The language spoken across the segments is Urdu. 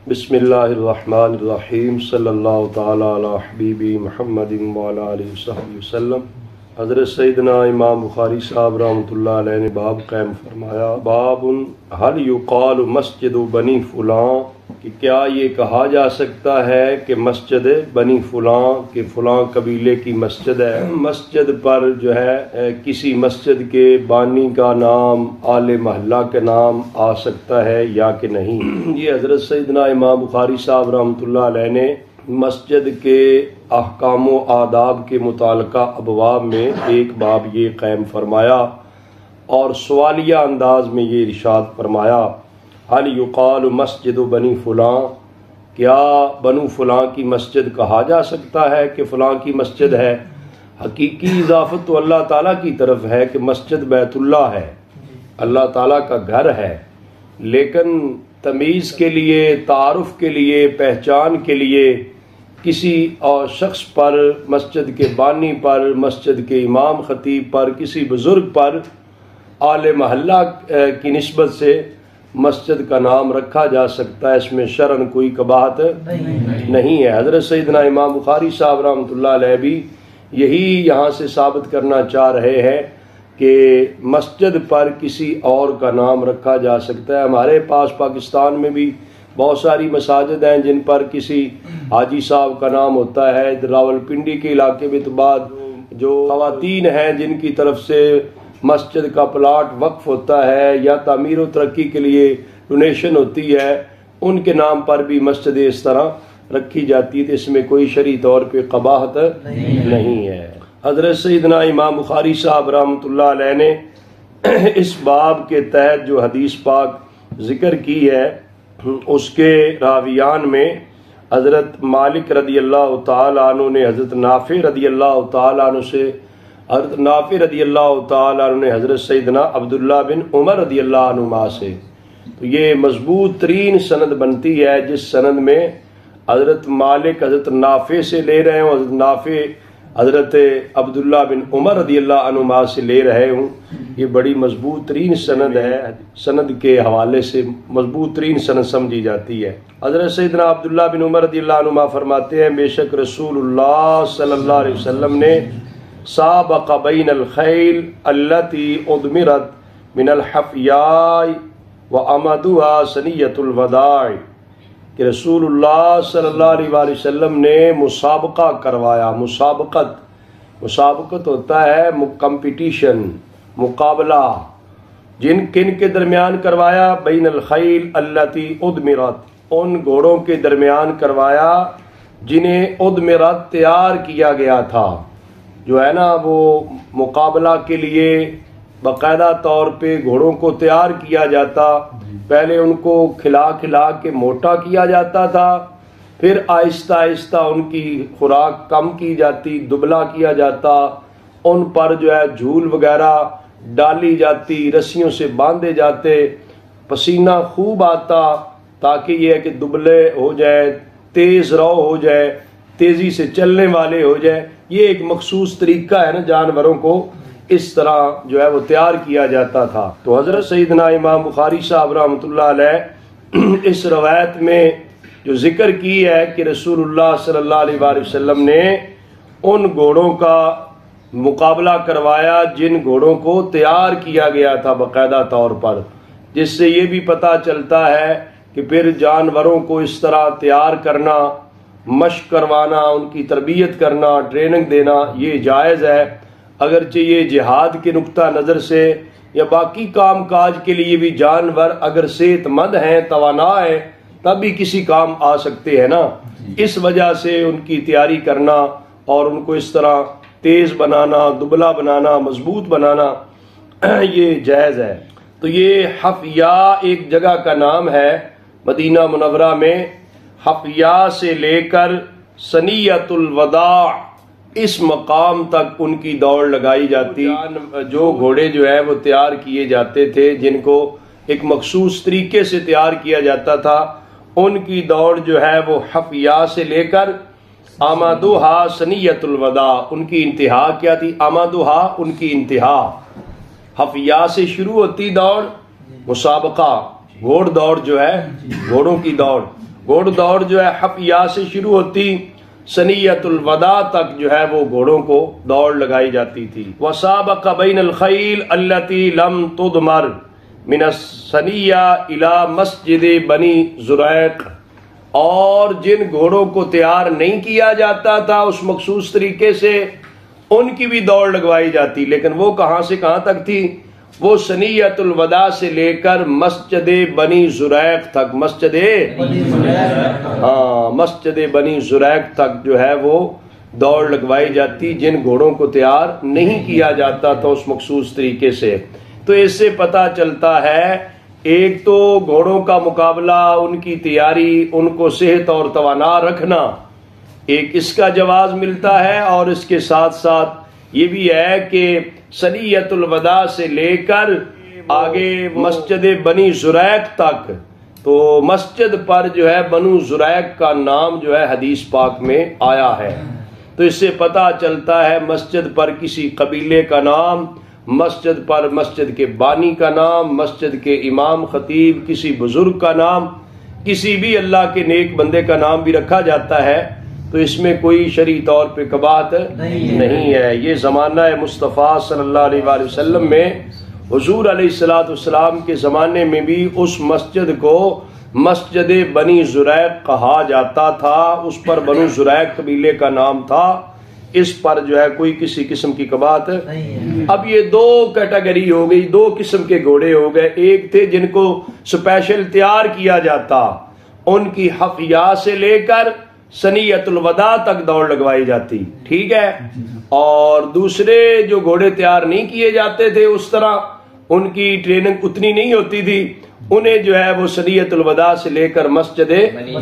بسم اللہ الرحمن الرحیم صلی اللہ تعالی علی حبیبی محمد وعلی آلہ وصحبہ وسلم۔ حضرت سیدنا امام بخاری صاحب رحمۃ اللہ علیہ نے باب قائم فرمایا، باب هل یقال مسجد بنی فلاں، کہ کیا یہ کہا جا سکتا ہے کہ مسجد بنی فلاں کہ فلاں قبیلے کی مسجد ہے۔ مسجد پر جو ہے کسی مسجد کے بانی کا نام، آل محلہ کے نام آ سکتا ہے یا کہ نہیں۔ یہ حضرت سیدنا امام بخاری صاحب رحمۃ اللہ علیہ نے مسجد کے احکام و آداب کے متعلقہ ابواب میں ایک باب یہ قائم فرمایا اور سوالیہ انداز میں یہ ارشاد فرمایا، هل یقال مسجد بنی فلاں، کیا بنو فلاں کی مسجد کہا جا سکتا ہے کہ فلاں کی مسجد ہے۔ حقیقی اضافت تو اللہ تعالیٰ کی طرف ہے کہ مسجد بیت اللہ ہے، اللہ تعالیٰ کا گھر ہے، لیکن تمیز کے لیے، تعارف کے لیے، پہچان کے لیے کسی اور شخص پر، مسجد کے بانی پر، مسجد کے امام خطیب پر، کسی بزرگ پر آل محلہ کی نسبت سے مسجد کا نام رکھا جا سکتا ہے، اس میں شرعاً کوئی قباحت نہیں ہے۔ حضرت سیدنا امام بخاری صاحب رحمۃ اللہ علیہ بھی یہی یہاں سے ثابت کرنا چاہ رہے ہیں کہ مسجد پر کسی اور کا نام رکھا جا سکتا ہے۔ ہمارے پاس پاکستان میں بھی بہت ساری مساجد ہیں جن پر کسی حاجی صاحب کا نام ہوتا ہے۔ راولپنڈی کے علاقے میں تو بعد جو خواتین ہیں جن کی طرف سے مسجد کا پلاٹ وقف ہوتا ہے یا تعمیر و ترقی کے لیے ڈونیشن ہوتی ہے، ان کے نام پر بھی مسجد اس طرح رکھی جاتی ہے، اس میں کوئی شرعی طور پہ قباحت نہیں ہے۔ حضرت سیدنا امام بخاری صاحب رحمۃ اللہ علیہ نے اس باب کے تحت جو حدیث پاک ذکر کی ہے، اس کے راویان میں حضرت مالک رضی اللہ تعالی عنہ نے حضرت نافع رضی اللہ تعالی عنہ سے، حضرت نافع رضی اللہ تعالی عنہ نے حضرت سیدنا عبداللہ بن عمر رضی اللہ عنہما سے، تو یہ مضبوط ترین سند بنتی ہے جس سند میں حضرت مالک حضرت نافع سے لے رہے ہوں، حضرت نافع حضرت عبداللہ بن عمر رضی اللہ عنہما سے لے رہے ہوں۔ یہ بڑی مضبوط ترین سند ہے، سند کے حوالے سے مضبوط ترین سند سمجھی جاتی ہے۔ حضرت سیدنا عبداللہ بن عمر رضی اللہ عنہما فرماتے ہیں، بے شک رسول اللہ صلی اللہ علیہ وسلم نے سابق بین الخیل التي ادمرت من الحفیاء وامدها ثنیۃ الوداع، کہ رسول اللہ صلی اللہ علیہ وآلہ وسلم نے مسابقہ کروایا۔ مسابقت ہوتا ہے کمپٹیشن، مقابلہ، کن کے درمیان کروایا؟ بین الخیل التي ادمرت، ان گھوڑوں کے درمیان کروایا جنہیں ادمرت تیار کیا گیا تھا۔ جو ہے نا وہ مقابلہ کے لیے باقاعدہ طور پہ گھوڑوں کو تیار کیا جاتا، پہلے ان کو کھلا کے موٹا کیا جاتا تھا، پھر آہستہ آہستہ ان کی خوراک کم کی جاتی، دبلا کیا جاتا، ان پر جو ہے جھول وغیرہ ڈالی جاتی، رسیوں سے باندھے جاتے، پسینہ خوب آتا تاکہ یہ ہے کہ دبلے ہو جائے، تیز رو ہو جائے، تیزی سے چلنے والے ہو جائے۔ یہ ایک مخصوص طریقہ ہے نا، جانوروں کو اس طرح جو ہے وہ تیار کیا جاتا تھا۔ تو حضرت سیدنا امام بخاری صاحب رحمۃ اللہ علیہ اس روایت میں جو ذکر کی ہے کہ رسول اللہ صلی اللہ علیہ وآلہ وسلم نے ان گھوڑوں کا مقابلہ کروایا جن گھوڑوں کو تیار کیا گیا تھا باقاعدہ طور پر، جس سے یہ بھی پتہ چلتا ہے کہ پھر جانوروں کو اس طرح تیار کرنا، مشق کروانا، ان کی تربیت کرنا، ٹریننگ دینا، یہ جائز ہے۔ اگرچہ یہ جہاد کے نقطہ نظر سے یا باقی کام کاج کے لیے بھی جانور اگر صحت مند ہیں، توانا ہے، تب بھی کسی کام آ سکتے ہیں نا، اس وجہ سے ان کی تیاری کرنا اور ان کو اس طرح تیز بنانا، دبلا بنانا، مضبوط بنانا یہ جائز ہے۔ تو یہ حفیا ایک جگہ کا نام ہے مدینہ منورہ میں، حفیا سے لے کر ثنیۃ الوداع اس مقام تک ان کی دوڑ لگائی جاتی۔ جو گھوڑے جو ہے وہ تیار کیے جاتے تھے، جن کو ایک مخصوص طریقے سے تیار کیا جاتا تھا، ان کی دوڑ جو ہے وہ حفیا سے لے کر آمدوہا ثنیۃ الوداع، ان کی انتہا کیا تھی؟ آمدوہا، ان کی انتہا۔ حفیا سے شروع ہوتی دوڑ، مسابقہ، گھوڑ دوڑ جو ہے، گھوڑوں کی دوڑ، گھوڑ دوڑ جو ہے حفیا سے شروع ہوتی، سنیت الوداع تک جو ہے وہ گھوڑوں کو دوڑ لگائی جاتی تھی۔ وسابق بین الخیل التي لم تضمر من السنیہ الی مسجد بنی زریق، اور جن گھوڑوں کو تیار نہیں کیا جاتا تھا اس مخصوص طریقے سے ان کی بھی دوڑ لگوائی جاتی، لیکن وہ کہاں سے کہاں تک تھی؟ وہ سنیت الوداع سے لے کر مسجد بنی زریق تک، مسجد بنی زریق تک جو ہے وہ دوڑ لگوائی جاتی جن گھوڑوں کو تیار نہیں کیا جاتا تھا اس مخصوص طریقے سے۔ تو اس سے پتہ چلتا ہے ایک تو گھوڑوں کا مقابلہ، ان کی تیاری، ان کو صحت اور توانا رکھنا، ایک اس کا جواز ملتا ہے، اور اس کے ساتھ ساتھ یہ بھی ہے کہ سنیت الوداع سے لے کر آگے مسجد بنی زریق تک، تو مسجد پر جو ہے بنو زریق کا نام جو ہے حدیث پاک میں آیا ہے۔ تو اس سے پتہ چلتا ہے مسجد پر کسی قبیلے کا نام، مسجد پر مسجد کے بانی کا نام، مسجد کے امام خطیب، کسی بزرگ کا نام، کسی بھی اللہ کے نیک بندے کا نام بھی رکھا جاتا ہے، تو اس میں کوئی شرعی طور پہ قباحت نہیں ہے۔ یہ زمانہ مصطفیٰ صلی اللہ علیہ وآلہ وسلم میں حضور علیہ السلام کے زمانے میں بھی اس مسجد کو مسجد بنی زریق کہا جاتا تھا، اس پر بنو زریق قبیلے کا نام تھا، اس پر جو ہے کوئی کسی قسم کی قباحت۔ اب یہ دو کیٹیگری ہو گئی، دو قسم کے گھوڑے ہو گئے، ایک تھے جن کو سپیشل تیار کیا جاتا، ان کی حفیا سے لے کر سنیت الوداع تک دوڑ لگوائی جاتی، ٹھیک ہے، اور دوسرے جو گھوڑے تیار نہیں کیے جاتے تھے اس طرح، ان کی ٹریننگ اتنی نہیں ہوتی تھی، انہیں جو ہے وہ سنیت الوداع سے لے کر مسجد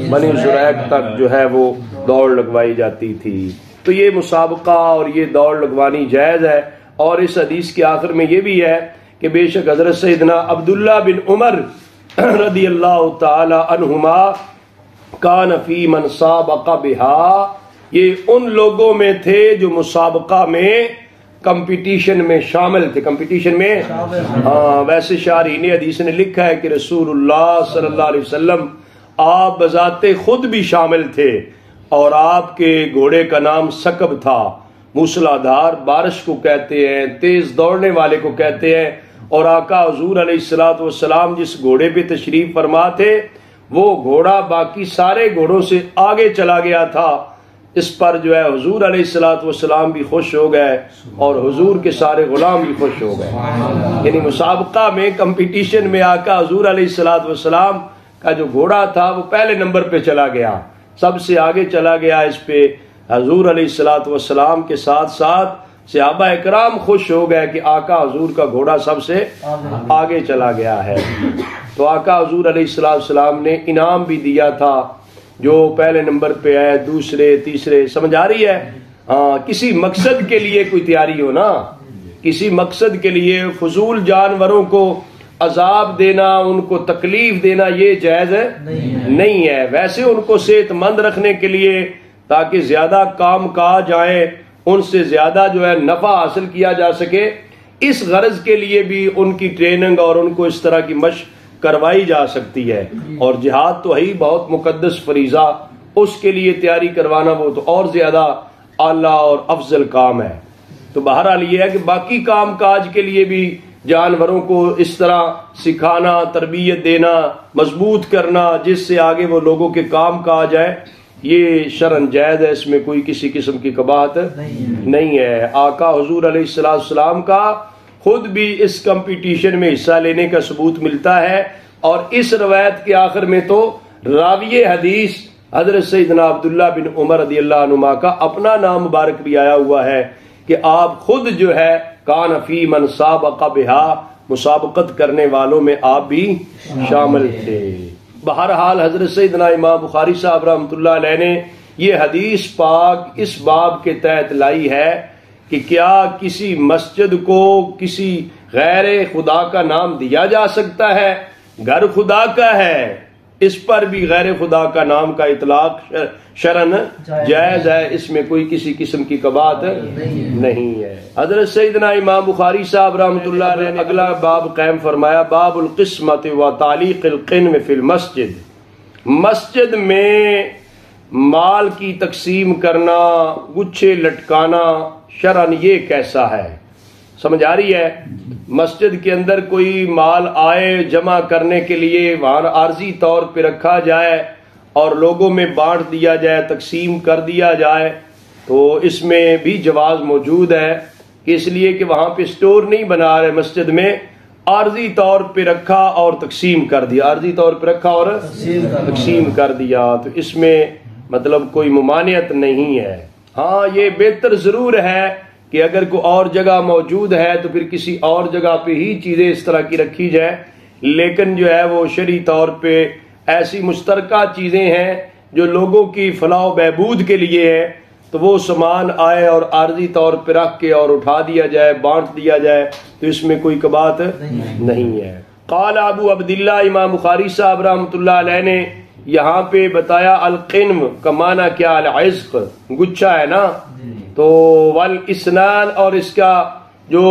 بنی زریق تک جو ہے وہ دوڑ لگوائی جاتی تھی۔ تو یہ مسابقہ اور یہ دوڑ لگوانی جائز ہے، اور اس حدیث کے آخر میں یہ بھی ہے کہ بے شک حضرت سیدنا عبداللہ بن عمر رضی اللہ تعالی عنہما کان فی من سابق بہا، یہ ان لوگوں میں تھے جو مسابقہ میں کمپٹیشن میں شامل تھے، کمپٹیشن میں ویسے شارحین حدیث نے لکھا ہے کہ رسول اللہ صلی اللہ علیہ وسلم آپ بذات خود بھی شامل تھے، اور آپ کے گھوڑے کا نام سکب تھا، موسلا دھار بارش کو کہتے ہیں، تیز دوڑنے والے کو کہتے ہیں، اور آقا حضور علیہ السلام جس گھوڑے پہ تشریف فرما تھے وہ گھوڑا باقی سارے گھوڑوں سے آگے چلا گیا تھا، اس پر جو ہے حضور علیہ السلام بھی خوش ہو گئے اور حضور کے سارے غلام بھی خوش ہو گئے۔ یعنی مسابقہ میں کمپٹیشن میں آقا حضور علیہ السلام کا جو گھوڑا تھا وہ پہلے نمبر پہ چلا گیا، سب سے آگے چلا گیا، اس پہ حضور علیہ السلام کے ساتھ ساتھ صحابہ اکرام خوش ہو گئے کہ آقا حضور کا گھوڑا سب سے آگے چلا گیا ہے۔ تو آقا حضور علیہ السلام نے انعام بھی دیا تھا، جو پہلے نمبر پہ ہے، دوسرے تیسرے، سمجھ آ رہی ہے؟ کسی مقصد کے لیے کوئی تیاری ہو نا، کسی مقصد کے لیے فضول جانوروں کو عذاب دینا، ان کو تکلیف دینا یہ جائز نہیں ہے۔ ویسے ان کو صحت مند رکھنے کے لیے تاکہ زیادہ کام کاج آئیں، ان سے زیادہ جو ہے نفع حاصل کیا جا سکے، اس غرض کے لیے بھی ان کی ٹریننگ اور ان کو اس طرح کی مشق کروائی جا سکتی ہے۔ اور جہاد تو ہے بہت مقدس فریضہ، اس کے لیے تیاری کروانا وہ تو اور زیادہ اعلیٰ اور افضل کام ہے۔ تو بہرحال یہ ہے کہ باقی کام کاج کے لیے بھی جانوروں کو اس طرح سکھانا، تربیت دینا، مضبوط کرنا جس سے آگے وہ لوگوں کے کام کاج آئے، یہ شرعاً جائز ہے، اس میں کوئی کسی قسم کی قباحت نہیں ہے۔ آقا حضور علیہ السلام کا خود بھی اس کمپٹیشن میں حصہ لینے کا ثبوت ملتا ہے، اور اس روایت کے آخر میں تو راوی حدیث حضرت سیدنا عبداللہ بن عمر رضی اللہ عنہما کا اپنا نام مبارک بھی آیا ہوا ہے کہ آپ خود جو ہے کان فی من سابق بہا، مسابقت کرنے والوں میں آپ بھی شامل تھے۔ بہرحال حضرت سیدنا امام بخاری صاحب رحمۃ اللہ علیہ نے یہ حدیث پاک اس باب کے تحت لائی ہے کہ کیا کسی مسجد کو کسی غیر خدا کا نام دیا جا سکتا ہے؟ گھر خدا کا ہے، اس پر بھی غیر خدا کا نام کا اطلاق شرعاً جائز ہے، اس میں کوئی کسی قسم کی قباحت نہیں ہے۔ حضرت سیدنا امام بخاری صاحب رحمۃ اللہ علیہ نے اگلا باب قائم فرمایا، باب القسمت و تعلیق القنو فی المسجد، مسجد میں مال کی تقسیم کرنا، گچھے لٹکانا شرعن یہ کیسا ہے؟ سمجھ آ رہی ہے؟ مسجد کے اندر کوئی مال آئے جمع کرنے کے لیے، وہاں عارضی طور پہ رکھا جائے اور لوگوں میں بانٹ دیا جائے، تقسیم کر دیا جائے، تو اس میں بھی جواز موجود ہے کہ اس لیے کہ وہاں پہ سٹور نہیں بنا رہے، مسجد میں عارضی طور پہ رکھا اور تقسیم کر دیا، عارضی طور پہ رکھا اور تقسیم کر دیا، تو اس میں مطلب کوئی ممانعت نہیں ہے۔ ہاں یہ بہتر ضرور ہے کہ اگر کوئی اور جگہ موجود ہے تو پھر کسی اور جگہ پہ ہی چیزیں اس طرح کی رکھی جائے، لیکن جو ہے وہ شرعی طور پہ ایسی مشترکہ چیزیں ہیں جو لوگوں کی فلاح و بہبود کے لیے ہے، تو وہ سامان آئے اور عارضی طور پہ رکھ کے اور اٹھا دیا جائے، بانٹ دیا جائے، تو اس میں کوئی کبات نہیں ہے۔ قال ابو عبداللہ، امام بخاری صاحب رحمۃ اللہ علیہ نے یہاں پہ بتایا القنو کا معنی کیا، العزق گچھا ہے نا، تو والاسنان، اور اس کا جو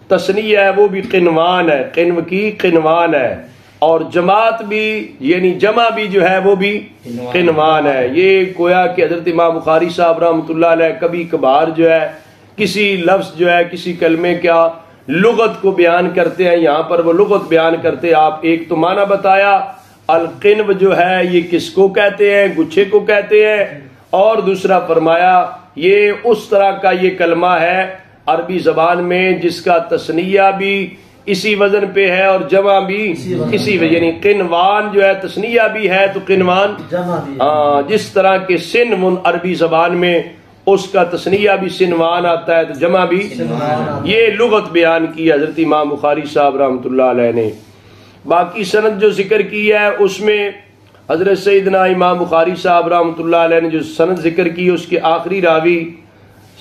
تثنیہ ہے وہ بھی قنوان ہے، قنو کی قنوان ہے، اور جماعت بھی یعنی جمع بھی جو ہے وہ بھی قنوان ہے۔ یہ گویا کہ حضرت امام بخاری صاحب رحمۃ اللہ علیہ کبھی کبھار جو ہے کسی لفظ جو ہے کسی کلمے کا لغت کو بیان کرتے ہیں، یہاں پر وہ لغت بیان کرتے ہیں۔ آپ ایک تو معنی بتایا القنو جو ہے یہ کس کو کہتے ہیں، گچھے کو کہتے ہیں، اور دوسرا فرمایا یہ اس طرح کا یہ کلمہ ہے عربی زبان میں جس کا تثنیہ بھی اسی وزن پہ ہے اور جمع بھی اسی وزن، یعنی قنوان جو ہے تثنیہ بھی ہے تو قنوان جس طرح کے سنون عربی زبان میں اس کا تثنیہ بھی سنوان آتا ہے تو جمع بھی، یہ لغت بیان کی حضرت امام بخاری صاحب رحمۃ اللہ علیہ نے۔ باقی سند جو ذکر کی ہے اس میں حضرت سیدنا امام بخاری صاحب رحمۃ اللہ علیہ نے جو سند ذکر کی اس کے آخری راوی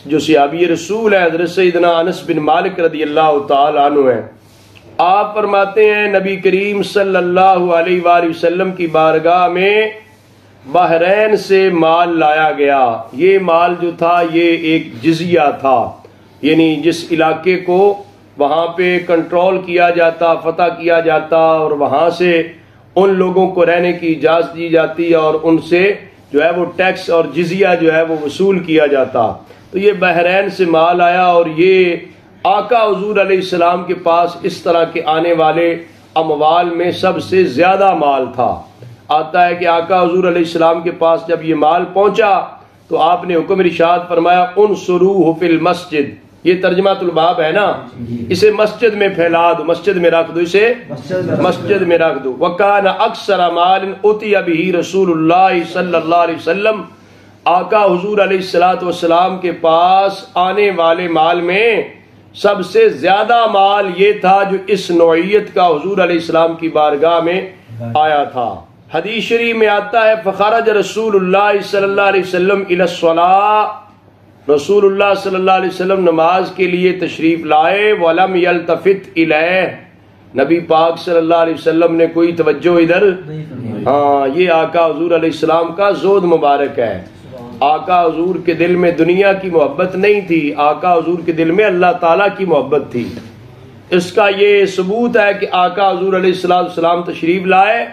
جو صحابی رسول ہے حضرت سیدنا انس بن مالک رضی اللہ تعالی عنہ ہیں۔ آپ فرماتے ہیں نبی کریم صلی اللہ علیہ وآلہ وسلم کی بارگاہ میں بحرین سے مال لایا گیا۔ یہ مال جو تھا یہ ایک جزیہ تھا، یعنی جس علاقے کو وہاں پہ کنٹرول کیا جاتا، فتح کیا جاتا، اور وہاں سے ان لوگوں کو رہنے کی اجازت دی جاتی اور ان سے جو ہے وہ ٹیکس اور جزیہ جو ہے وہ وصول کیا جاتا۔ تو یہ بحرین سے مال آیا اور یہ آقا حضور علیہ السلام کے پاس اس طرح کے آنے والے اموال میں سب سے زیادہ مال تھا۔ آتا ہے کہ آقا حضور علیہ السلام کے پاس جب یہ مال پہنچا تو آپ نے حکم ارشاد فرمایا انصروہ فی المسجد، یہ ترجمہ الباب ہے نا، اسے مسجد میں پھیلا دو، مسجد میں رکھ دو، اسے مسجد میں رکھ دو۔ وکان اکثر مال اتی بہ رسول اللہ صلی اللہ علیہ وسلم، آقا حضور علیہ الصلوۃ والسلام کے پاس آنے والے مال میں سب سے زیادہ مال یہ تھا جو اس نوعیت کا حضور علیہ السلام کی بارگاہ میں آیا تھا۔ حدیث شریف میں آتا ہے فخرج رسول اللہ صلی اللہ علیہ وسلم الی الصلاۃ، رسول اللہ صلی اللہ علیہ وسلم نماز کے لیے تشریف لائے، ولم یلتفت الیہ، نبی پاک صلی اللہ علیہ وسلم نے کوئی توجہ ادھر، یہ آقا حضور علیہ السلام کا زہد مبارک ہے۔ آقا حضور کے دل میں دنیا کی محبت نہیں تھی، آقا حضور کے دل میں اللہ تعالیٰ کی محبت تھی۔ اس کا یہ ثبوت ہے کہ آقا حضور علیہ السلام تشریف لائے،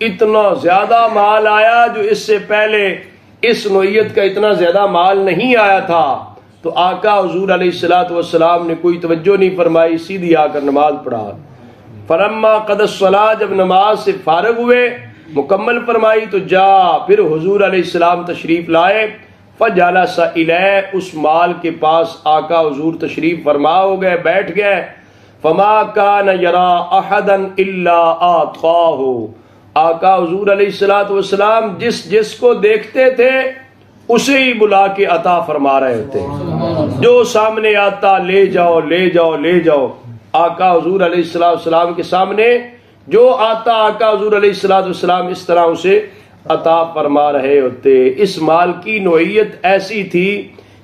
اتنا زیادہ مال آیا جو اس سے پہلے اس نوعیت کا اتنا زیادہ مال نہیں آیا تھا، تو آقا حضور علیہ السلام نے کوئی توجہ نہیں فرمائی، سیدھی آ کر نماز پڑھا۔ فلما قضى الصلاۃ، جب نماز سے فارغ ہوئے مکمل فرمائی تو جا، پھر حضور علیہ السلام تشریف لائے، فجلس الیہ، اس مال کے پاس آقا حضور تشریف فرما ہو گئے، بیٹھ گئے۔ فما کان یرا احدا الا اعطاه، آقا حضور علیہ السلام جس جس کو دیکھتے تھے اسے ہی بلا کے عطا فرما رہے تھے، جو سامنے آتا لے جاؤ لے جاؤ لے جاؤ۔ آقا حضور علیہ السلام کے سامنے جو آتا آقا حضور علیہ السلام اس طرح اسے عطا فرما رہے ہوتے۔ اس مال کی نوعیت ایسی تھی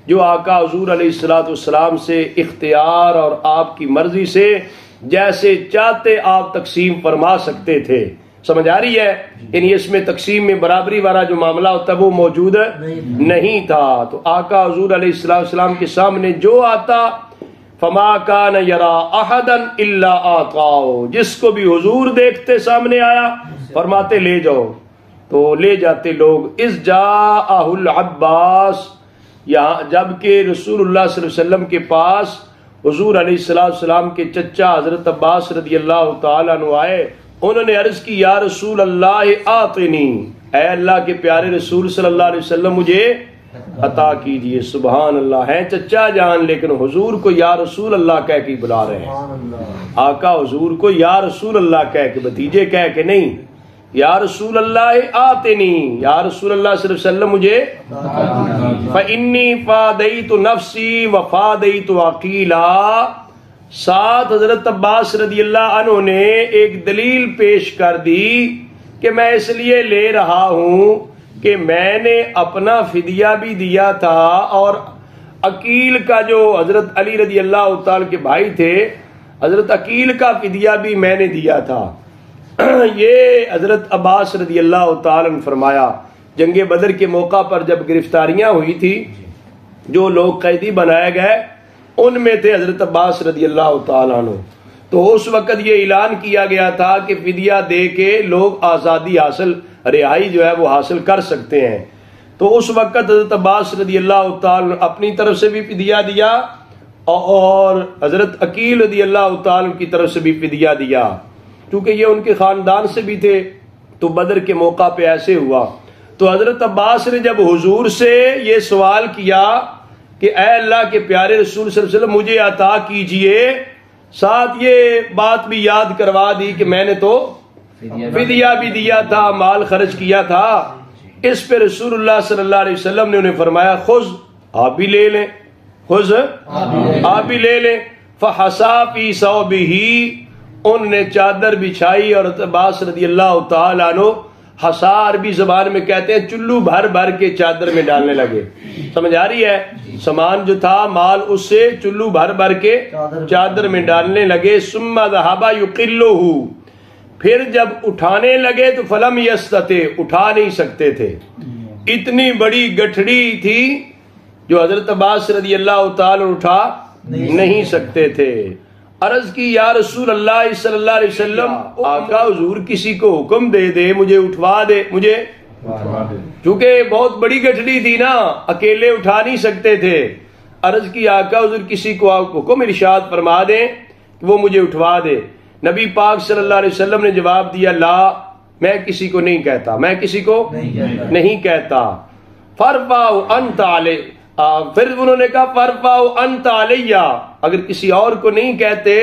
جو آقا حضور علیہ السلام سے اختیار اور آپ کی مرضی سے جیسے چاہتے آپ تقسیم فرما سکتے تھے۔ سمجھ آ رہی ہے؟ یعنی اس میں تقسیم میں برابری والا جو معاملہ ہوتا ہے وہ موجود نہیں تھا۔ تو آقا حضور علیہ السلام کے سامنے جو آتا فما کان یرا احدا الا اعطاه، جس کو بھی حضور دیکھتے سامنے آیا فرماتے لے جاؤ، تو لے جاتے لوگ. اذ جاءہ العباس، یہاں جب کہ رسول اللہ صلی اللہ علیہ وسلم کے پاس حضور علیہ السلام کے چچا حضرت عباس رضی اللہ تعالیٰ عنہ آئے. انہوں نے عرض کی یا رسول اللہ آتنی، اے اللہ کے پیارے رسول صلی اللہ علیہ وسلم مجھے عطا کیجئے. سبحان اللہ، ہیں چچا جان لیکن حضور کو یا رسول اللہ کہہ کے بلا رہے ہیں. آقا حضور کو یا رسول اللہ کہہ کے، بھتیجے کہہ کے نہیں. یا رسول اللہ آتنی، یا رسول اللہ صلی اللہ علیہ وسلم مجھے. فإنی فادیت نفسی وفادیت عقیلا. ساتھ حضرت عباس رضی اللہ عنہ نے ایک دلیل پیش کر دی کہ میں اس لیے لے رہا ہوں کہ میں نے اپنا فدیہ بھی دیا تھا اور عقیل کا جو حضرت علی رضی اللہ تعالی کے بھائی تھے، حضرت عقیل کا فدیہ بھی میں نے دیا تھا. یہ حضرت عباس رضی اللہ تعالی نے فرمایا. جنگ بدر کے موقع پر جب گرفتاریاں ہوئی تھی، جو لوگ قیدی بنائے گئے ان میں تھے حضرت عباس رضی اللہ تعالیٰ عنہ. تو اس وقت یہ اعلان کیا گیا تھا کہ فدیہ دے کے لوگ آزادی حاصل، رہائی جو ہے وہ حاصل کر سکتے ہیں. تو اس وقت حضرت عباس رضی اللہ تعالیٰ عنہ اپنی طرف سے بھی فدیہ دیا اور حضرت عقیل رضی اللہ تعالیٰ عنہ کی طرف سے بھی فدیہ دیا، کیونکہ یہ ان کے خاندان سے بھی تھے. تو بدر کے موقع پہ ایسے ہوا. تو حضرت عباس نے جب حضور سے یہ سوال کیا کہ اے اللہ کے پیارے رسول صلی اللہ علیہ وسلم مجھے عطا کیجئے، ساتھ یہ بات بھی یاد کروا دی کہ میں نے تو فدیہ بھی دیا تھا، مال خرچ کیا تھا. اس پہ رسول اللہ صلی اللہ علیہ وسلم نے انہیں فرمایا خذ، آپ بھی لے لیں، خذ آپ بھی لے لیں. فحسا فی ثوبہ، انہوں نے چادر بچھائی اور عباس رضی اللہ تعالیٰ عنہ حسا عربی زبان میں کہتے ہیں چلو بھر بھر کے چادر میں ڈالنے لگے. سمجھ آ رہی ہے؟ سامان جو تھا مال اس سے چلو بھر بھر کے چادر میں ڈالنے لگے. ثم ذهب يقله، پھر جب اٹھانے لگے تو فلم یستطع، اٹھا نہیں سکتے تھے. اتنی بڑی گٹھڑی تھی جو حضرت عباس رضی اللہ تعالی اٹھا نہیں سکتے تھے. عرض کی یا رسول اللہ صلی اللہ علیہ وسلم، آقا حضور کسی کو حکم دے دے مجھے اٹھوا دے، مجھے، کیونکہ بہت بڑی گٹھڑی تھی نا، اکیلے اٹھا نہیں سکتے تھے. عرض کی آقا حضور کسی کو حکم ارشاد فرما دیں کہ وہ مجھے اٹھوا دے. نبی پاک صلی اللہ علیہ وسلم نے جواب دیا لا، میں کسی کو نہیں کہتا، میں کسی کو نہیں کہتا. فرفعوا انت علی، پھر انہوں نے کہا فرفعوا انت علی، اگر کسی اور کو نہیں کہتے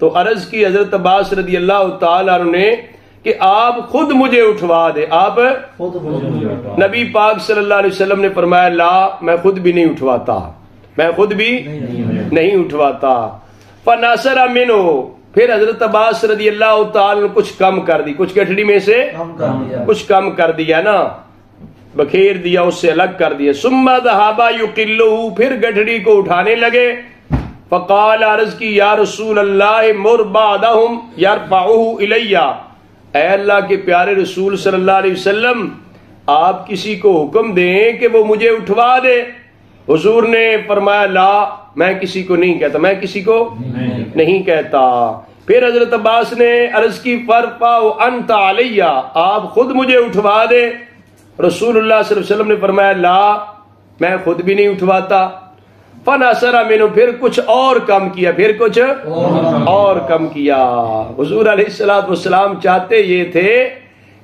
تو عرض کی حضرت عباس رضی اللہ تعالیٰ عنہ نے کہ آپ خود مجھے اٹھوا دے. آپ نبی پاک صلی اللہ علیہ وسلم نے فرمایا لا، میں خود بھی نہیں اٹھواتا، میں خود بھی نہیں اٹھواتا. فناصر منہ، پھر حضرت عباس رضی اللہ تعالیٰ نے کچھ کم کر دی، کچھ گٹھڑی میں سے کچھ کم کر دیا نا، بکھیر دیا، اس سے الگ کر دیا. ثم ذهب يقله، پھر گٹھڑی کو اٹھانے لگے. فقال، عرض کی یا رسول اللہ مر بعدهم يرفعه الی، اے اللہ کے پیارے رسول صلی اللہ علیہ وسلم آپ کسی کو حکم دیں کہ وہ مجھے اٹھوا دے. حضور نے فرمایا لا، میں کسی کو نہیں کہتا، میں کسی کو نہیں کہتا. پھر حضرت عباس نے عرض کی فرفعوا انت علی، آپ خود مجھے اٹھوا دے. رسول اللہ صلی اللہ علیہ وسلم نے فرمایا لا، میں خود بھی نہیں اٹھواتا. فناصر منہ، پھر کچھ اور کم کیا، پھر کچھ اور کم کیا. حضور علیہ السلام چاہتے یہ تھے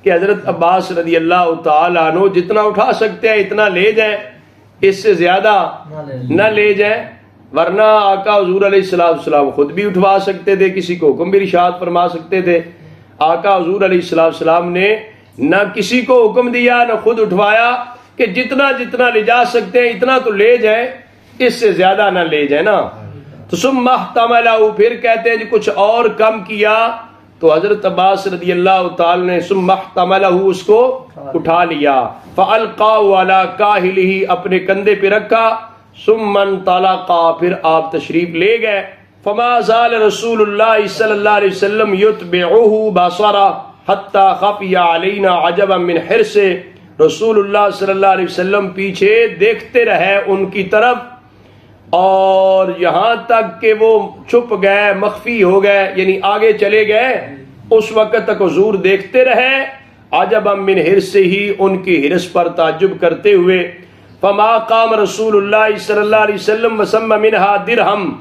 کہ حضرت عباس رضی اللہ تعالیٰ عنہ جتنا اٹھا سکتے ہیں اتنا لے جائیں، اس سے زیادہ نہ لے جائیں، ورنہ آقا حضور علیہ السلام خود بھی اٹھوا سکتے تھے، کسی کو حکم بھی ارشاد فرما سکتے تھے. آقا حضور علیہ السلام نے نہ کسی کو حکم دیا نہ خود اٹھوایا کہ جتنا جتنا لے جا سکتے ہیں اتنا تو لے جائیں، اس سے زیادہ نہ لے جائیں نا. تو ثم احتملہ، پھر کہتے ہیں کچھ اور کم کیا تو حضرت عباس رضی اللہ تعالی نے ثم احتملہ، اس کو اٹھا لیا. فالقاه علی کاہلہ، اپنے کندھے پہ رکھا. ثم انطلق، پھر آپ تشریف لے گئے. فما زال رسول اللہ صلی اللہ علیہ وسلم یتبعہ بصرہ حتی خفی علینا عجبا من حرص، رسول اللہ صلی اللہ علیہ وسلم پیچھے دیکھتے رہے ان کی طرف، اور یہاں تک کہ وہ چھپ گئے، مخفی ہو گئے، یعنی آگے چلے گئے. اس وقت تک حضور دیکھتے رہے عجبا من حرصہ، ان کی حرص پر تعجب کرتے ہوئے، فما قام رسول اللہ صلی اللہ علیہ وسلم وسم منہا درہم،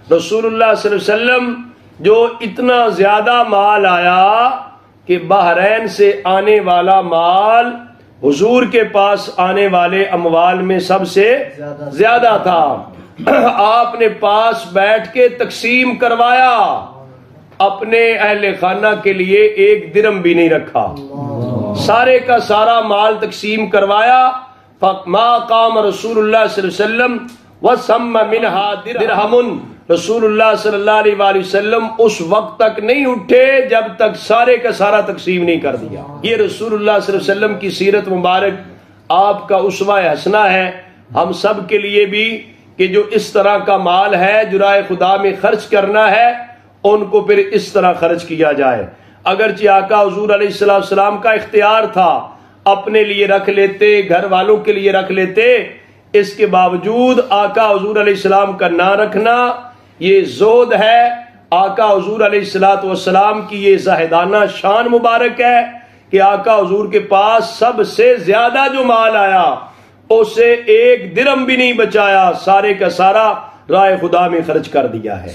رسول اللہ صلی اللہ علیہ وسلم جو اتنا زیادہ مال آیا کہ بحرین سے آنے والا مال حضور کے پاس آنے والے اموال میں سب سے زیادہ تھا، آپ نے پاس بیٹھ کے تقسیم کروایا، اپنے اہل خانہ کے لیے ایک درم بھی نہیں رکھا، سارے کا سارا مال تقسیم کروایا۔ فما قام رسول اللہ صلی اللہ علیہ وسلم وسم منہا درہم، رسول اللہ صلی اللہ علیہ وآلہ وسلم اس وقت تک نہیں اٹھے جب تک سارے کا سارا تقسیم نہیں کر دیا۔ یہ رسول اللہ صلی اللہ علیہ وسلم کی سیرت مبارک آپ کا اسوہ حسنہ ہے ہم سب کے لیے بھی، کہ جو اس طرح کا مال ہے جو راہ خدا میں خرچ کرنا ہے ان کو پھر اس طرح خرچ کیا جائے۔ اگرچہ آقا حضور علیہ السلام کا اختیار تھا، اپنے لیے رکھ لیتے، گھر والوں کے لیے رکھ لیتے، اس کے باوجود آقا حضور علیہ السلام کا نہ رکھنا یہ زہد ہے۔ آقا حضور علیہ السلام کی یہ زاہدانہ شان مبارک ہے کہ آقا حضور کے پاس سب سے زیادہ جو مال آیا اسے ایک درم بھی نہیں بچایا، سارے کا سارا راہ خدا میں خرچ کر دیا ہے۔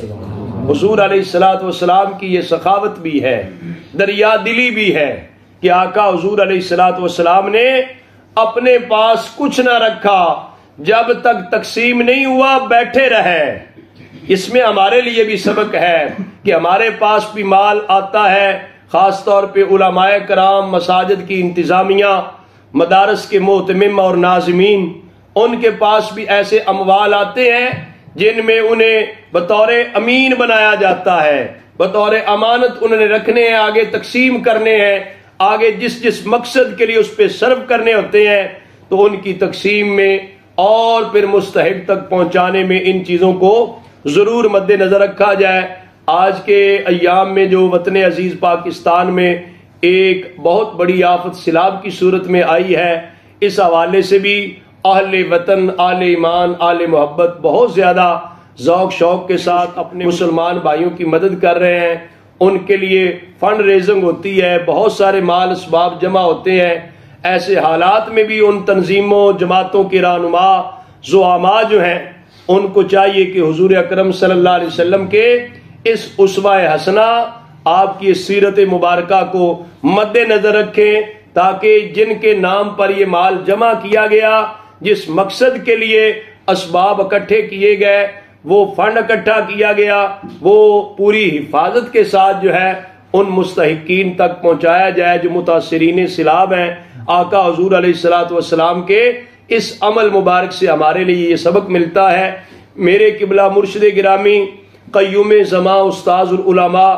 حضور علیہ السلام کی یہ سخاوت بھی ہے، دریا دلی بھی ہے کہ آقا حضور علیہ السلام نے اپنے پاس کچھ نہ رکھا، جب تک تقسیم نہیں ہوا بیٹھے رہے۔ اس میں ہمارے لیے بھی سبق ہے کہ ہمارے پاس بھی مال آتا ہے، خاص طور پہ علماء کرام، مساجد کی انتظامیہ، مدارس کے محتمم اور ناظمین، ان کے پاس بھی ایسے اموال آتے ہیں جن میں انہیں بطور امین بنایا جاتا ہے، بطور امانت انہوں نے رکھنے ہیں، آگے تقسیم کرنے ہیں، آگے جس مقصد کے لیے اس پہ صرف کرنے ہوتے ہیں، تو ان کی تقسیم میں اور پھر مستحق تک پہنچانے میں ان چیزوں کو ضرور مد نظر رکھا جائے۔ آج کے ایام میں جو وطن عزیز پاکستان میں ایک بہت بڑی آفت سیلاب کی صورت میں آئی ہے، اس حوالے سے بھی اہل وطن، اہل ایمان، اہل محبت بہت زیادہ ذوق شوق کے ساتھ اپنے مسلمان بھائیوں کی مدد کر رہے ہیں۔ ان کے لیے فنڈ ریزنگ ہوتی ہے، بہت سارے مال اسباب جمع ہوتے ہیں۔ ایسے حالات میں بھی ان تنظیموں، جماعتوں کے رہنما، زعماء جو ہیں، ان کو چاہیے کہ حضور اکرم صلی اللہ علیہ وسلم کے اس اسوہ حسنہ، آپ کی سیرت مبارکہ کو مد نظر رکھیں، تاکہ جن کے نام پر یہ مال جمع کیا گیا، جس مقصد کے لیے اسباب اکٹھے کیے گئے، وہ فنڈ اکٹھا کیا گیا، وہ پوری حفاظت کے ساتھ جو ہے ان مستحقین تک پہنچایا جائے جو متاثرین سیلاب ہیں۔ آقا حضور علیہ السلام کے اس عمل مبارک سے ہمارے لیے یہ سبق ملتا ہے۔ میرے قبلہ مرشد گرامی، قیوم زماں، استاذ العلماء،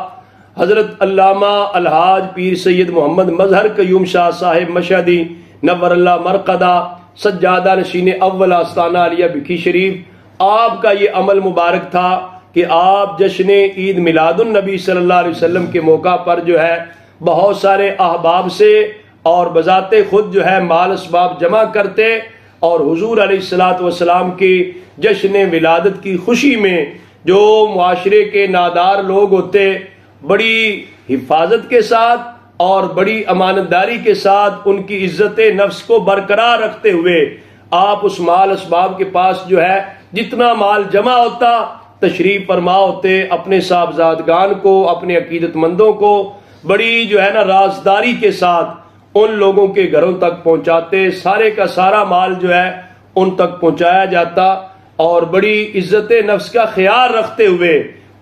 حضرت علامہ الحاج پیر سید محمد مظہر قیوم شاہ صاحب مشہدی نور اللہ مرقدہ، سجادہ نشین اول آستانہ علیہ بکھی شریف، آپ کا یہ عمل مبارک تھا کہ آپ جشن عید میلاد النبی صلی اللہ علیہ وسلم کے موقع پر جو ہے بہت سارے احباب سے اور بذات خود جو ہے مال اسباب جمع کرتے، اور حضور علیہ السلام کی جشن ولادت کی خوشی میں جو معاشرے کے نادار لوگ ہوتے، بڑی حفاظت کے ساتھ اور بڑی امانتداری کے ساتھ ان کی عزت نفس کو برقرار رکھتے ہوئے آپ اس مال اسباب کے پاس جو ہے جتنا مال جمع ہوتا تشریف فرما ہوتے، اپنے صاحبزادگان کو، اپنے عقیدت مندوں کو بڑی جو ہے نا رازداری کے ساتھ ان لوگوں کے گھروں تک پہنچاتے، سارے کا سارا مال جو ہے ان تک پہنچایا جاتا، اور بڑی عزت نفس کا خیال رکھتے ہوئے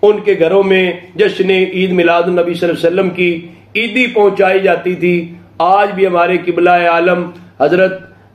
ان کے گھروں میں جشن عید میلاد النبی صلی اللہ علیہ وسلم کی عیدی پہنچائی جاتی تھی۔ آج بھی ہمارے قبلہ عالم حضرت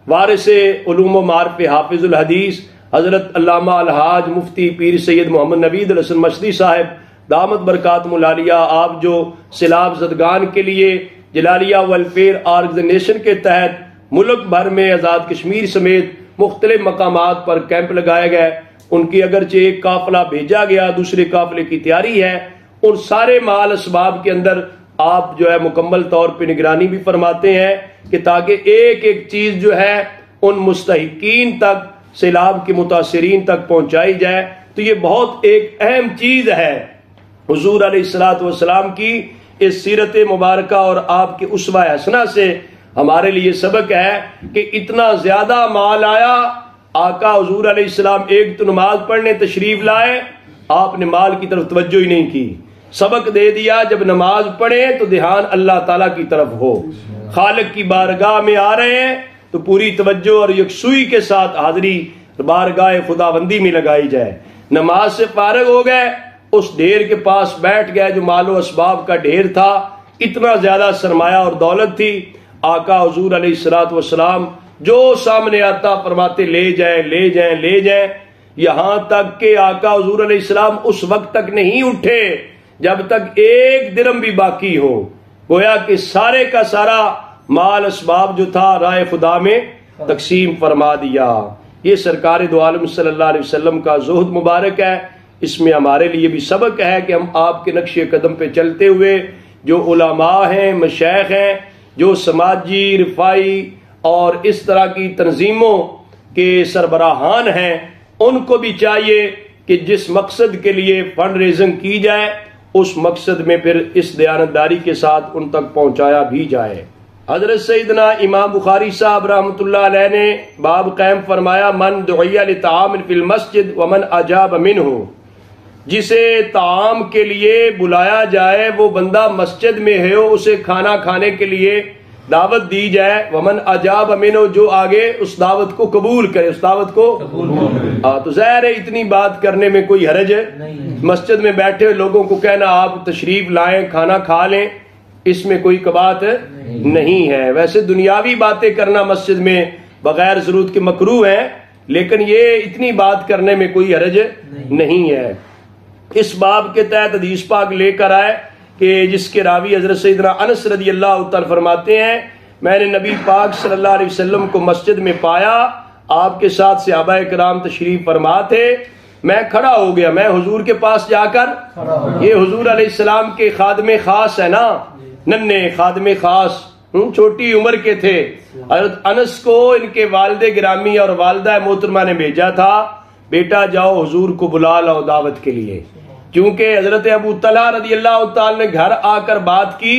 وارث علوم و معارف حافظ الحدیث حضرت علامہ الحاج مفتی پیر سید محمد نوید الحسن مشدی صاحب دامت برکاتہم العالیہ، آپ جو سیلاب زدگان کے لیے جلالیہ ویلفیئر آرگنائزیشن کے تحت ملک بھر میں آزاد کشمیر سمیت مختلف مقامات پر کیمپ لگائے گئے، ان کی اگرچہ ایک قافلہ بھیجا گیا، دوسرے قافلے کی تیاری ہے، ان سارے مال اسباب کے اندر آپ جو ہے مکمل طور پہ نگرانی بھی فرماتے ہیں کہ تاکہ ایک ایک چیز جو ہے ان مستحقین تک، سیلاب کے متاثرین تک پہنچائی جائے۔ تو یہ بہت ایک اہم چیز ہے، حضور علیہ السلام کی اس سیرت مبارکہ اور آپ کے اسوہ حسنہ سے ہمارے لیے سبق ہے کہ اتنا زیادہ مال آیا، آقا حضور علیہ السلام ایک تو نماز پڑھنے تشریف لائے، آپ نے مال کی طرف توجہ ہی نہیں کی، سبق دے دیا جب نماز پڑھے تو دھیان اللہ تعالیٰ کی طرف ہو، خالق کی بارگاہ میں آ رہے ہیں تو پوری توجہ اور یکسوئی کے ساتھ حاضری بارگاہ خداوندی میں لگائی جائے۔ نماز سے فارغ ہو گئے، اس ڈھیر کے پاس بیٹھ گئے جو مال و اسباب کا ڈھیر تھا، اتنا زیادہ سرمایہ اور دولت تھی، آقا حضور علیہ الصلوۃ والسلام جو سامنے آتا فرماتے لے جائیں لے جائیں لے جائیں، یہاں تک کہ آقا حضور علیہ السلام اس وقت تک نہیں اٹھے جب تک ایک درم بھی باقی ہو، گویا کہ سارے کا سارا مال اسباب جو تھا راہ خدا میں تقسیم فرما دیا۔ یہ سرکار دو عالم صلی اللہ علیہ وسلم کا زہد مبارک ہے، اس میں ہمارے لیے بھی سبق ہے کہ ہم آپ کے نقش قدم پہ چلتے ہوئے جو علماء ہیں، مشائخ ہیں، جو سماجی رفائی اور اس طرح کی تنظیموں کے سربراہان ہیں، ان کو بھی چاہیے کہ جس مقصد کے لیے فنڈ ریزنگ کی جائے اس مقصد میں پھر اس دیانتداری کے ساتھ ان تک پہنچایا بھی جائے۔ حضرت سیدنا امام بخاری صاحب رحمۃ اللہ علیہ نے باب قائم فرمایا، من دعی لطعام فی المسجد ومن اجاب منہ، جسے طعام کے لیے بلایا جائے وہ بندہ مسجد میں ہے، اسے کھانا کھانے کے لیے دعوت دی جائے، ومن اجاب منہ، جو آگے اس دعوت کو قبول کرے، اس دعوت کو تو ظاہر ہے اتنی بات کرنے میں کوئی حرج ہے، مسجد میں بیٹھے ہوئے لوگوں کو کہنا آپ تشریف لائیں کھانا کھا لیں، اس میں کوئی کبات نہیں ہے۔ ویسے دنیاوی باتیں کرنا مسجد میں بغیر ضرورت کے مکروہ ہے، لیکن یہ اتنی بات کرنے میں کوئی حرج نہیں ہے۔ اس باب کے تحت حدیث پاک لے کر آئے کہ جس کے راوی حضرت سیدنا انس رضی اللہ تعالی فرماتے ہیں، میں نے نبی پاک صلی اللہ علیہ وسلم کو مسجد میں پایا، آپ کے ساتھ صحابہ کرام تشریف فرما تھے، میں کھڑا ہو گیا، میں حضور کے پاس جا کر، یہ حضور علیہ السلام کے خادم خاص ہے نا، ننھے خادم خاص، چھوٹی عمر کے تھے، حضرت انس کو ان کے والد گرامی اور والدہ محترمہ نے بھیجا تھا، بیٹا جاؤ حضور کو بلا لاؤ دعوت کے لیے، کیونکہ حضرت ابو طلحہ رضی اللہ تعالی نے گھر آ کر بات کی،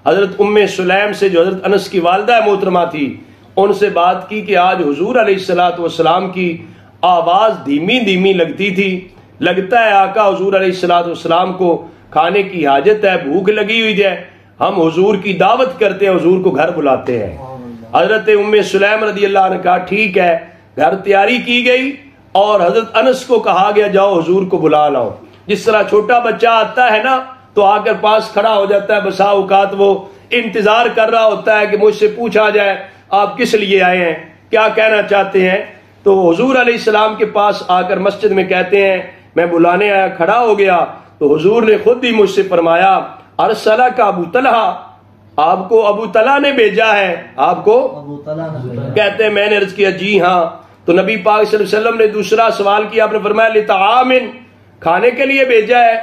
حضرت ام سلیم سے جو حضرت انس کی والدہ محترمہ تھی ان سے بات کی کہ آج حضور علیہ الصلوۃ والسلام کی آواز دھیمی دھیمی لگتی تھی، لگتا ہے آقا حضور علیہ الصلوۃ والسلام کو کھانے کی حاجت ہے، بھوک لگی ہوئی ہے، ہم حضور کی دعوت کرتے ہیں، حضور کو گھر بلاتے ہیں۔ حضرت ام سلیم رضی اللہ عنہ نے کہا ٹھیک ہے، گھر تیاری کی گئی اور حضرت انس کو کہا گیا جاؤ حضور کو بلا لاؤ۔ جس طرح چھوٹا بچہ آتا ہے نا تو آ کر پاس کھڑا ہو جاتا ہے، بسا اوقات وہ انتظار کر رہا ہوتا ہے کہ مجھ سے پوچھا جائے آپ کس لیے آئے ہیں، کیا کہنا چاہتے ہیں، تو حضور علیہ السلام کے پاس آ کر مسجد میں کہتے ہیں میں بلانے آیا، کھڑا ہو گیا تو حضور نے خود ہی مجھ سے فرمایا ارسلہ کا ابو طلحہ، آپ کو ابو طلحہ نے بھیجا ہے، آپ کو کہتے ہیں میں نے عرض کیا جی ہاں، تو نبی پاک صلی اللہ علیہ وسلم نے دوسرا سوال کیا، آپ نے فرمایا لطعام، کھانے کے لیے بھیجا ہے،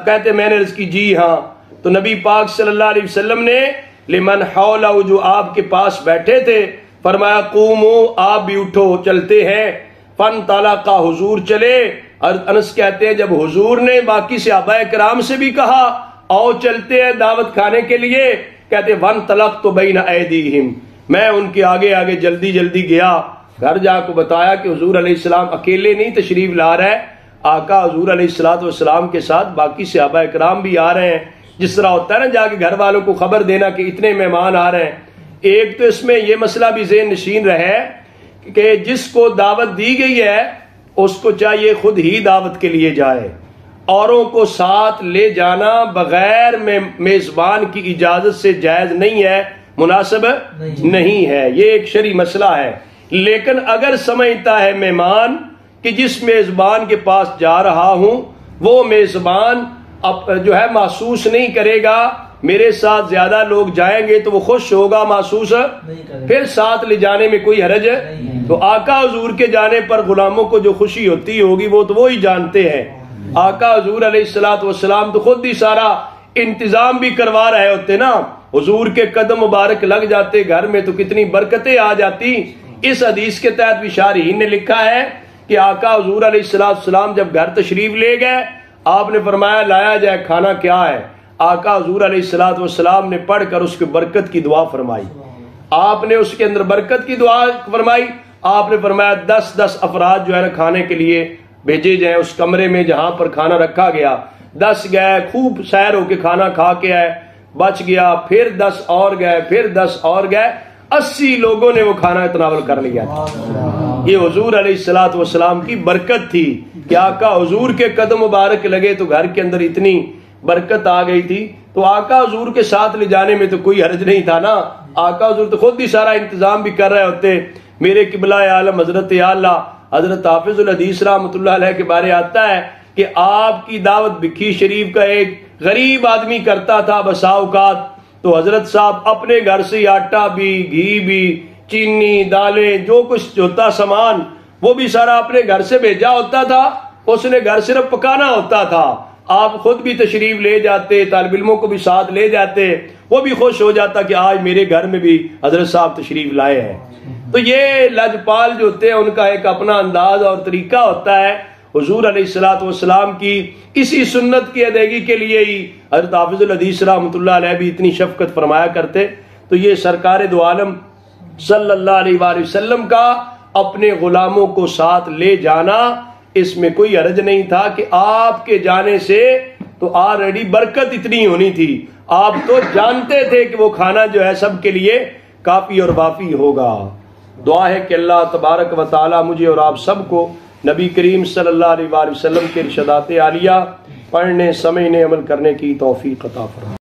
کہتے ہیں میں نے عرض کی جی ہاں، تو نبی پاک صلی اللہ علیہ وسلم نے لمن حولہ، جو آپ کے پاس بیٹھے تھے، فرمایا قومو، آپ بھی اٹھو چلتے ہیں، فن طلقا، حضور چلے۔ انس کہتے ہیں جب حضور نے باقی صحابہ کرام سے بھی کہا آؤ چلتے ہیں دعوت کھانے کے لیے، کہتے ون طلقت بین ایدیہم، میں ان کے آگے آگے جلدی جلدی گیا، گھر جا کو بتایا کہ حضور علیہ السلام اکیلے نہیں تشریف لا رہے، آقا حضور علیہ الصلوۃ والسلام کے ساتھ باقی صحابہ کرام بھی آ رہے ہیں۔ جس طرح ہوتا ہے نا جا کے گھر والوں کو خبر دینا کہ اتنے مہمان آ رہے ہیں۔ ایک تو اس میں یہ مسئلہ بھی ذہن نشین رہے کہ جس کو دعوت دی گئی ہے اس کو چاہیے خود ہی دعوت کے لیے جائے، اوروں کو ساتھ لے جانا بغیر میزبان کی اجازت سے جائز نہیں ہے، مناسب نہیں ہے، یہ ایک شرعی مسئلہ ہے۔ لیکن اگر سمجھتا ہے مہمان کہ جس میزبان کے پاس جا رہا ہوں وہ میزبان جو ہے محسوس نہیں کرے گا میرے ساتھ زیادہ لوگ جائیں گے تو وہ خوش ہوگا، محسوس پھر ساتھ لے جانے میں کوئی حرج تو آقا حضور کے جانے پر غلاموں کو جو خوشی ہوتی ہوگی وہ تو وہی جانتے ہیں۔ آقا حضور علیہ الصلوۃ والسلام تو خود ہی سارا انتظام بھی کروا رہے ہوتے نا، حضور کے قدم مبارک لگ جاتے گھر میں تو کتنی برکتیں آ جاتی۔ اس حدیث کے تحت بھی شارحین نے لکھا ہے کہ آقا حضور علیہ الصلوۃ والسلام جب گھر تشریف لے گئے آپ نے فرمایا لایا جائے کھانا کیا ہے، آقا حضور علیہ السلام نے پڑھ کر اس کی برکت کی دعا فرمائی. آپ نے اس کے اندر برکت کی دعا فرمائی. آپ نے فرمایا 10 افراد جو ہے نا کھانے کے لیے بھیجے جائیں اس کمرے میں جہاں پر کھانا رکھا گیا. 10 گئے, خوب سیر ہو کے کھانا کھا کے آئے, بچ گیا. پھر 10 اور گئے, پھر 10 اور گئے. 80 لوگوں نے وہ کھانا تناول کر لیا. یہ حضور علیہ السلام کی برکت تھی کہ آقا حضور کے قدم مبارک لگے تو گھر کے اندر اتنی برکت آ گئی تھی. تو آقا حضور کے ساتھ لے جانے میں تو کوئی حرج نہیں تھا نا. آقا حضور تو خود ہی سارا انتظام بھی کر رہے ہوتے. میرے قبلہ عالم حضرت اعلیٰ حضرت حافظ الحدیث رحمۃ اللہ علیہ کے بارے آتا ہے کہ آپ کی دعوت بکھی شریف کا ایک غریب آدمی کرتا تھا بسا اوقات. تو حضرت صاحب اپنے گھر سے آٹا بھی, گھی بھی, چینی, دالیں, جو کچھ ہوتا سامان وہ بھی سارا اپنے گھر سے بھیجا ہوتا تھا. اس نے گھر صرف پکانا ہوتا تھا. آپ خود بھی تشریف لے جاتے, طالب علموں کو بھی ساتھ لے جاتے. وہ بھی خوش ہو جاتا کہ آج میرے گھر میں بھی حضرت صاحب تشریف لائے ہیں. تو یہ لجپال جو ہوتے ہیں ان کا ایک اپنا انداز اور طریقہ ہوتا ہے. حضور علیہ السلام کی اسی سنت کی ادائیگی کے لیے ہی حضرت حافظ الحدیث رحمۃ اللہ علیہ بھی اتنی شفقت فرمایا کرتے. تو یہ سرکار دو عالم صلی اللہ علیہ وآلہ وسلم کا اپنے غلاموں کو ساتھ لے جانا, اس میں کوئی حرج نہیں تھا کہ آپ کے جانے سے تو آلریڈی برکت اتنی ہونی تھی. آپ تو جانتے تھے کہ وہ کھانا جو ہے سب کے لیے کافی اور وافی ہوگا. دعا ہے کہ اللہ تبارک و تعالی مجھے اور آپ سب کو نبی کریم صلی اللہ علیہ وآلہ وسلم کے ارشادات عالیہ پڑھنے, سمجھنے, عمل کرنے کی توفیق عطا فرمائے.